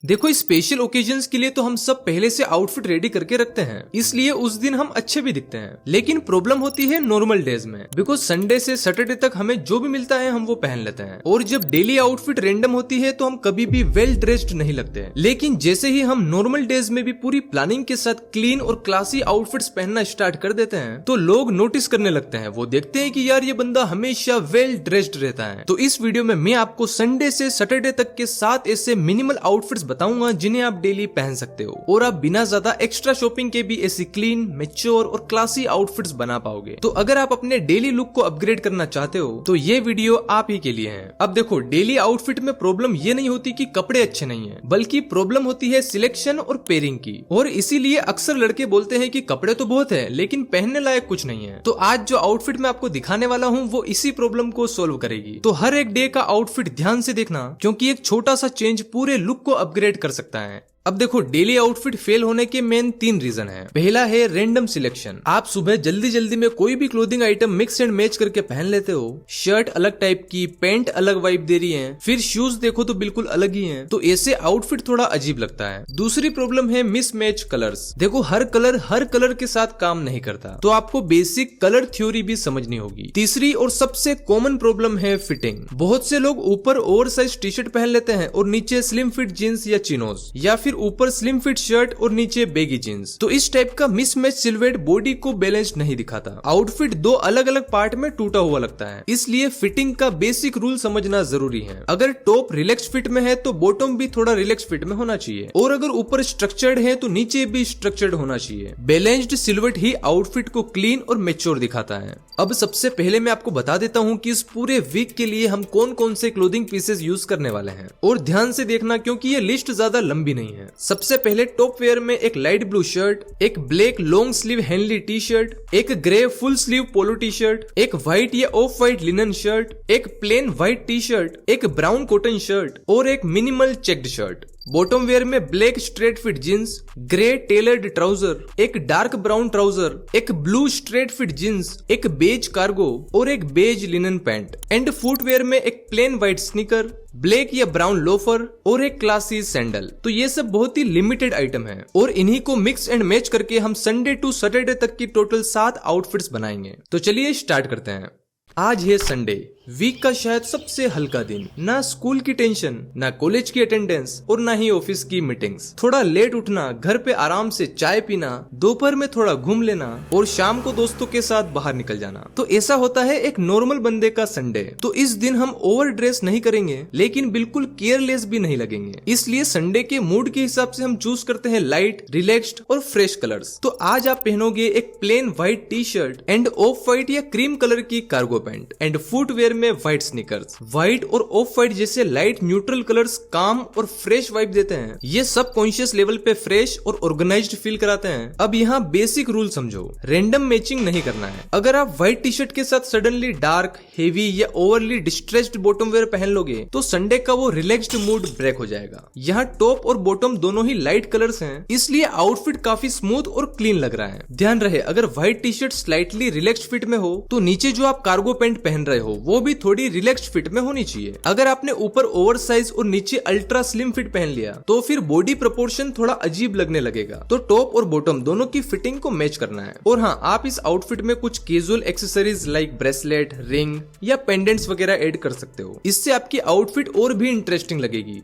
देखो special occasions के लिए तो हम सब पहले से आउटफिट रेडी करके रखते हैं, इसलिए उस दिन हम अच्छे भी दिखते हैं। लेकिन प्रॉब्लम होती है नॉर्मल डेज में, बिकॉज संडे से सैटरडे तक हमें जो भी मिलता है हम वो पहन लेते हैं। और जब डेली आउटफिट रेंडम होती है तो हम कभी भी वेल ड्रेस्ड नहीं लगते हैं। लेकिन जैसे ही हम नॉर्मल डेज में भी पूरी प्लानिंग के साथ क्लीन और क्लासी आउटफिट्स पहनना स्टार्ट कर देते हैं तो लोग नोटिस करने लगते हैं। वो देखते हैं कि यार ये बंदा हमेशा वेल ड्रेस्ड रहता है। तो इस वीडियो में मैं आपको संडे से सैटरडे तक के 7 ऐसे मिनिमल आउटफिट्स बताऊंगा जिन्हें आप डेली पहन सकते हो और आप बिना ज्यादा एक्स्ट्रा शॉपिंग के भी ऐसी क्लीन, मैच्योर और क्लासी आउटफिट्स बना पाओगे। तो अगर आप अपने डेली लुक को अपग्रेड करना चाहते हो तो ये वीडियो आप ही के लिए है। अब देखो, डेली आउटफिट में प्रॉब्लम ये नहीं होती कि कपड़े अच्छे नहीं है, बल्कि प्रॉब्लम होती है सिलेक्शन और पेयरिंग की। और इसीलिए अक्सर लड़के बोलते हैं कि कपड़े तो बहुत है लेकिन पहनने लायक कुछ नहीं है। तो आज जो आउटफिट मैं आपको दिखाने वाला हूँ वो इसी प्रॉब्लम को सोल्व करेगी। तो हर एक डे का आउटफिट ध्यान से देखना, क्योंकि एक छोटा सा चेंज पूरे लुक को अपग्रेड कर सकता है। अब देखो, डेली आउटफिट फेल होने के मेन 3 रीजन हैं। पहला है रैंडम सिलेक्शन। आप सुबह जल्दी जल्दी में कोई भी clothing item mix and match करके पहन लेते हो। शर्ट अलग टाइप की, पैंट अलग वाइब दे रही है, फिर शूज देखो तो बिल्कुल अलग ही हैं। तो ऐसे आउटफिट थोड़ा अजीब लगता है। दूसरी प्रॉब्लम है मिसमैच कलर्स। देखो, हर कलर के साथ काम नहीं करता, तो आपको बेसिक कलर थ्योरी भी समझनी होगी। तीसरी और सबसे कॉमन प्रॉब्लम है फिटिंग। बहुत से लोग ऊपर ओवर साइज टी शर्ट पहन लेते हैं और नीचे स्लिम फिट जींस या चिनोज, या फिर ऊपर स्लिम फिट शर्ट और नीचे बेगी जींस। तो इस टाइप का मिसमैच सिलुएट बॉडी को बैलेंस नहीं दिखाता। आउटफिट 2 अलग अलग पार्ट में टूटा हुआ लगता है, इसलिए फिटिंग का बेसिक रूल समझना जरूरी है। अगर टॉप रिलैक्स फिट में है तो बॉटम भी थोड़ा रिलैक्स फिट में होना चाहिए, और अगर ऊपर स्ट्रक्चर्ड है तो नीचे भी स्ट्रक्चर्ड होना चाहिए। बैलेंस्ड सिलुएट ही आउटफिट को क्लीन और मैच्योर दिखाता है। अब सबसे पहले मैं आपको बता देता हूँ कि इस पूरे वीक के लिए हम कौन कौन से क्लोथिंग पीसेस यूज करने वाले हैं, और ध्यान से देखना क्योंकि ये लिस्ट ज्यादा लंबी नहीं है। सबसे पहले टॉप वेयर में एक लाइट ब्लू शर्ट, एक black long sleeve henley T shirt, एक grey full sleeve polo T shirt, एक व्हाइट या ऑफ व्हाइट लिनन शर्ट, एक प्लेन व्हाइट टी शर्ट, एक ब्राउन कॉटन शर्ट और एक minimal checked shirt. Bottom wear में black straight fit jeans, grey tailored trouser, एक dark brown trouser, एक blue straight fit jeans, एक beige cargo और एक beige linen pant. And footwear में एक प्लेन व्हाइट स्नीकर, ब्लैक या ब्राउन लोफर और एक क्लासी सैंडल। तो ये सब बहुत ही लिमिटेड आइटम है, और इन्हीं को मिक्स एंड मैच करके हम संडे टू सैटरडे तक की टोटल 7 आउटफिट्स बनाएंगे। तो चलिए स्टार्ट करते हैं। आज है संडे, वीक का शायद सबसे हल्का दिन। ना स्कूल की टेंशन, ना कॉलेज की अटेंडेंस और ना ही ऑफिस की मीटिंग्स। थोड़ा लेट उठना, घर पे आराम से चाय पीना, दोपहर में थोड़ा घूम लेना और शाम को दोस्तों के साथ बाहर निकल जाना। तो ऐसा होता है एक नॉर्मल बंदे का संडे। तो इस दिन हम ओवर ड्रेस नहीं करेंगे लेकिन बिल्कुल केयरलेस भी नहीं लगेंगे। इसलिए संडे के मूड के हिसाब से हम चूज करते हैं लाइट, रिलैक्स्ड और फ्रेश कलर्स। तो आज आप पहनोगे एक plain white T shirt and off white या क्रीम कलर की कार्गो पैंट, एंड फुटवेयर में व्हाइट स्नीकर्स। व्हाइट और ऑफ व्हाइट जैसे लाइट न्यूट्रल कलर्स काम और फ्रेश वाइब देते हैं। ये सब कॉन्शियस लेवल पे फ्रेश और ऑर्गेनाइज्ड फील कराते हैं। अब यहाँ बेसिक रूल समझो, रैंडम मैचिंग नहीं करना है। अगर आप व्हाइट टी शर्ट के साथ सडनली डार्क, हेवी या ओवरली डिस्ट्रेस्ड बॉटम वेयर पहन लोगे तो संडे का वो रिलैक्स्ड मूड ब्रेक हो जाएगा। यहाँ टॉप और बॉटम दोनों ही लाइट कलर्स हैं, इसलिए आउटफिट काफी स्मूथ और क्लीन लग रहा है। ध्यान रहे, अगर white T shirt slightly relaxed fit में हो तो नीचे जो आप कार्गो पैंट पहन रहे हो वो भी थोड़ी रिलैक्स्ड फिट में होनी चाहिए। अगर आपने ऊपर ओवर साइज और नीचे अल्ट्रा स्लिम फिट पहन लिया तो फिर बॉडी प्रोपोर्शन थोड़ा अजीब लगने लगेगा। तो टॉप और बॉटम दोनों की फिटिंग को मैच करना है। और हाँ, आप इस आउटफिट में कुछ casual accessories like bracelet, ring या पेंडेंट्स वगैरह ऐड कर सकते हो। इससे आपकी आउटफिट और भी इंटरेस्टिंग लगेगी।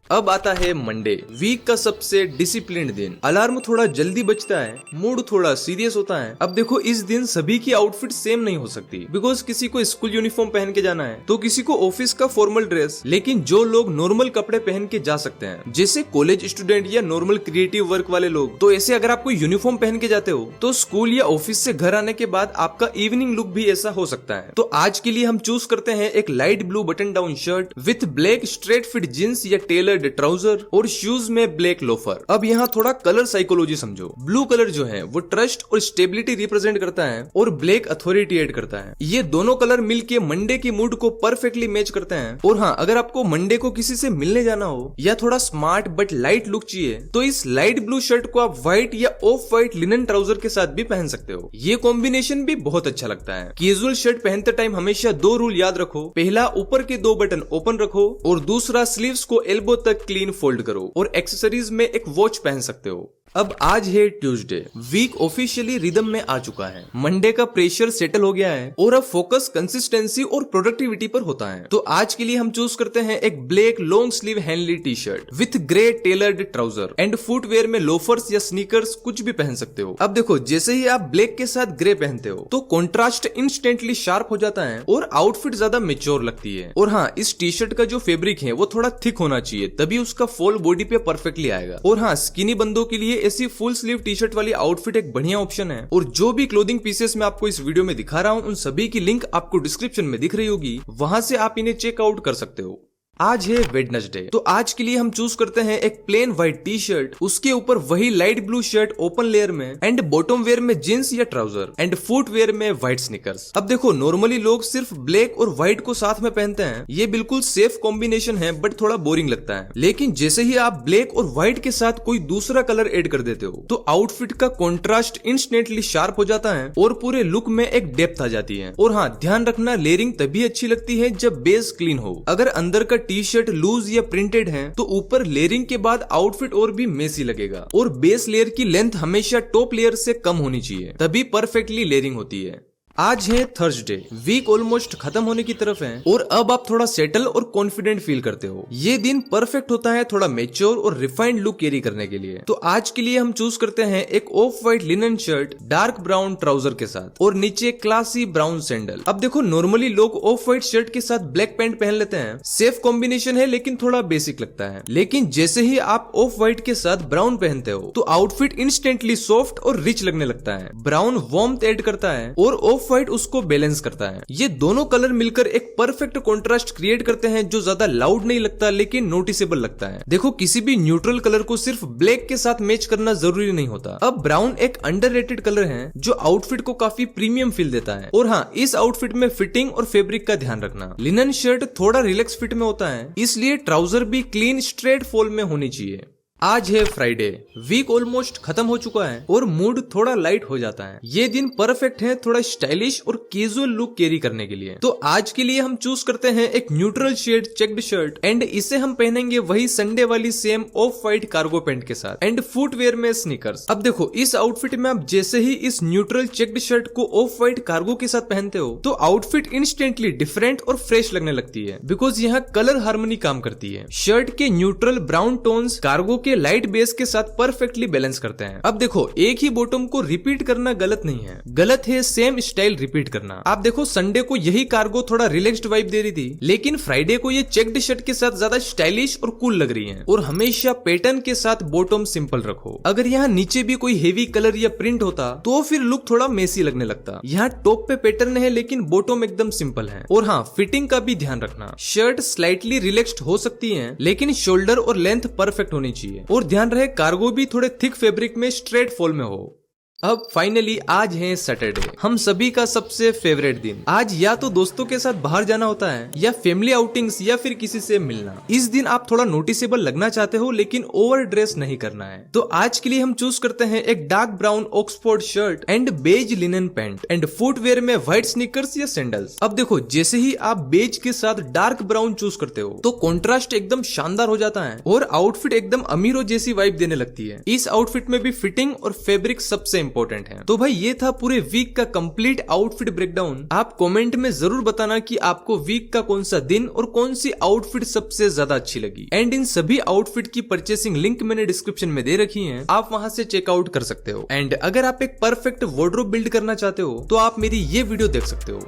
अब आता है मंडे, वीक का सबसे डिसिप्लिन्ड दिन। अलार्म थोड़ा जल्दी बजता है, मूड थोड़ा सीरियस होता है। अब देखो, इस दिन सभी की आउटफिट सेम नहीं हो सकती, बिकॉज किसी को स्कूल यूनिफॉर्म पहन के जाना है तो किसी को ऑफिस का फॉर्मल ड्रेस। लेकिन जो लोग नॉर्मल कपड़े पहन के जा सकते हैं, जैसे कॉलेज स्टूडेंट या नॉर्मल क्रिएटिव वर्क वाले लोग, तो ऐसे अगर आप कोई यूनिफॉर्म पहन के जाते हो तो स्कूल या ऑफिस से घर आने के बाद आपका इवनिंग लुक भी ऐसा हो सकता है। तो आज के लिए हम चूज करते हैं एक light blue button down shirt with black straight fit jeans या टेलर ट्राउजर और शूज में ब्लैक लोफर। अब यहाँ थोड़ा कलर साइकोलॉजी समझो। ब्लू कलर जो है वो ट्रस्ट और स्टेबिलिटी रिप्रेजेंट करता है और ब्लैक अथॉरिटी ऐड करता है। ये दोनों कलर मिलके मंडे की मूड को परफेक्टली मैच करते हैं। और हाँ, अगर आपको मंडे को किसी से मिलने जाना हो या थोड़ा स्मार्ट बट लाइट लुक चाहिए तो इस लाइट ब्लू शर्ट को आप व्हाइट या ऑफ व्हाइट लिनन ट्राउजर के साथ भी पहन सकते हो। ये कॉम्बिनेशन भी बहुत अच्छा लगता है। कैजुअल शर्ट पहनते टाइम हमेशा 2 रूल याद रखो। पहला, ऊपर के 2 बटन ओपन रखो और दूसरा, स्लीव्स को एल्बो तक क्लीन फोल्ड करो और एक्सेसरीज में एक वॉच पहन सकते हो। अब आज है ट्यूसडे, वीक ऑफिशियली रिदम में आ चुका है। मंडे का प्रेशर सेटल हो गया है और अब फोकस कंसिस्टेंसी और प्रोडक्टिविटी पर होता है। तो आज के लिए हम चूज करते हैं एक black long sleeve henley T shirt with grey tailored trouser and footwear में लोफर्स या स्नीकर्स कुछ भी पहन सकते हो। अब देखो, जैसे ही आप ब्लैक के साथ ग्रे पहनते हो तो कॉन्ट्रास्ट इंस्टेंटली शार्प हो जाता है और आउटफिट ज्यादा मेच्योर लगती है। और हाँ, इस टी शर्ट का जो फैब्रिक है वो थोड़ा थिक होना चाहिए, तभी उसका फॉल बॉडी पे परफेक्टली आएगा। और हाँ, स्किनी बंदों के लिए ऐसी फुल स्लीव टी शर्ट वाली आउटफिट एक बढ़िया ऑप्शन है। और जो भी क्लोथिंग पीसेस मैं आपको इस वीडियो में दिखा रहा हूँ उन सभी की लिंक आपको डिस्क्रिप्शन में दिख रही होगी, वहां से आप इन्हें चेकआउट कर सकते हो। आज है वेडनेसडे, तो आज के लिए हम चूज करते हैं एक प्लेन व्हाइट टी शर्ट, उसके ऊपर वही light blue shirt open layer में एंड बॉटम वेयर में जींस या ट्राउजर एंड फुट वेयर में व्हाइट स्नीकर्स। अब देखो, नॉर्मली लोग सिर्फ ब्लैक और व्हाइट को साथ में पहनते हैं, ये बिल्कुल सेफ कॉम्बिनेशन है बट थोड़ा बोरिंग लगता है। लेकिन जैसे ही आप ब्लैक और व्हाइट के साथ कोई दूसरा कलर ऐड कर देते हो तो आउटफिट का कॉन्ट्रास्ट इंस्टेंटली शार्प हो जाता है और पूरे लुक में एक डेप्थ आ जाती है। और हाँ, ध्यान रखना, लेयरिंग तभी अच्छी लगती है जब बेस क्लीन हो। अगर अंदर का टी शर्ट लूज या प्रिंटेड है तो ऊपर लेयरिंग के बाद आउटफिट और भी मेसी लगेगा। और बेस लेयर की लेंथ हमेशा टॉप लेयर से कम होनी चाहिए, तभी परफेक्टली लेयरिंग होती है। आज है थर्सडे, वीक ऑलमोस्ट खत्म होने की तरफ है और अब आप थोड़ा सेटल और कॉन्फिडेंट फील करते हो। ये दिन परफेक्ट होता है थोड़ा मेच्योर और रिफाइंड लुक कैरी करने के लिए। तो आज के लिए हम चूज करते हैं एक of white linen shirt dark brown trouser के साथ और नीचे क्लासी ब्राउन सैंडल। अब देखो, नॉर्मली लोग ऑफ व्हाइट शर्ट के साथ ब्लैक पैंट पहन लेते हैं, सेफ कॉम्बिनेशन है लेकिन थोड़ा बेसिक लगता है। लेकिन जैसे ही आप ऑफ व्हाइट के साथ ब्राउन पहनते हो तो आउटफिट इंस्टेंटली सॉफ्ट और रिच लगने लगता है। ब्राउन वार्मथ ऐड करता है और ऑफ व्हाइट उसको बैलेंस करता है। ये दोनों कलर मिलकर एक परफेक्ट कॉन्ट्रास्ट क्रिएट करते हैं जो ज्यादा लाउड नहीं लगता लेकिन नोटिसेबल लगता है। देखो, किसी भी न्यूट्रल कलर को सिर्फ ब्लैक के साथ मैच करना जरूरी नहीं होता। अब ब्राउन एक अंडररेटेड कलर है जो आउटफिट को काफी प्रीमियम फील देता है। और हाँ, इस आउटफिट में फिटिंग और फैब्रिक का ध्यान रखना। लिनन शर्ट थोड़ा रिलैक्स फिट में होता है, इसलिए ट्राउजर भी क्लीन स्ट्रेट फॉल में होनी चाहिए। आज है फ्राइडे, वीक ऑलमोस्ट खत्म हो चुका है और मूड थोड़ा लाइट हो जाता है। ये दिन परफेक्ट है थोड़ा स्टाइलिश और कैजुअल लुक कैरी करने के लिए। तो आज के लिए हम चूज करते हैं एक neutral shade checked shirt and इसे हम पहनेंगे वही संडे वाली same off white cargo pant के साथ एंड फुटवेयर में स्नीकर्स। अब देखो, इस आउटफिट में आप जैसे ही इस न्यूट्रल चेक्ड शर्ट को ऑफ व्हाइट कार्गो के साथ पहनते हो तो आउटफिट इंस्टेंटली डिफरेंट और फ्रेश लगने लगती है, बिकॉज यहाँ कलर हार्मनी काम करती है। शर्ट के न्यूट्रल ब्राउन टोन्स कार्गो के लाइट बेस के साथ परफेक्टली बैलेंस करते हैं। अब देखो, एक ही बॉटम को रिपीट करना गलत नहीं है, गलत है सेम स्टाइल रिपीट करना। आप देखो, संडे को यही कार्गो थोड़ा रिलैक्स्ड वाइब दे रही थी, लेकिन फ्राइडे को ये चेक्ड शर्ट के साथ ज्यादा स्टाइलिश और कूल लग रही है। और हमेशा पैटर्न के साथ बॉटम सिंपल रखो। अगर यहाँ नीचे भी कोई हेवी कलर या प्रिंट होता तो फिर लुक थोड़ा मेसी लगने लगता। यहाँ टॉप पे पैटर्न है लेकिन बॉटम एकदम सिंपल है। और हाँ, फिटिंग का भी ध्यान रखना। शर्ट स्लाइटली रिलैक्स्ड हो सकती है लेकिन शोल्डर और लेंथ परफेक्ट होनी चाहिए। और ध्यान रहे कार्गो भी थोड़े थिक फैब्रिक में स्ट्रेट फॉल में हो। अब फाइनली आज है सैटरडे, हम सभी का सबसे फेवरेट दिन। आज या तो दोस्तों के साथ बाहर जाना होता है या फैमिली आउटिंग्स या फिर किसी से मिलना। इस दिन आप थोड़ा नोटिसेबल लगना चाहते हो लेकिन ओवर ड्रेस नहीं करना है। तो आज के लिए हम चूज करते हैं एक dark brown Oxford shirt and beige linen pant and footwear में व्हाइट स्नीकर्स या सैंडल्स। अब देखो, जैसे ही आप बेज के साथ डार्क ब्राउन चूज करते हो तो कॉन्ट्रास्ट एकदम शानदार हो जाता है और आउटफिट एकदम अमीरों जैसी वाइब देने लगती है। इस आउटफिट में भी फिटिंग और फैब्रिक सबसे इंपॉर्टेंट है। तो भाई, ये था पूरे वीक का कंप्लीट आउटफिट ब्रेकडाउन। आप कमेंट में जरूर बताना कि आपको वीक का कौन सा दिन और कौन सी आउटफिट सबसे ज्यादा अच्छी लगी। एंड इन सभी आउटफिट की परचेसिंग लिंक मैंने डिस्क्रिप्शन में दे रखी है, आप वहां से चेकआउट कर सकते हो। एंड अगर आप एक परफेक्ट वार्डरोब बिल्ड करना चाहते हो तो आप मेरी ये वीडियो देख सकते हो।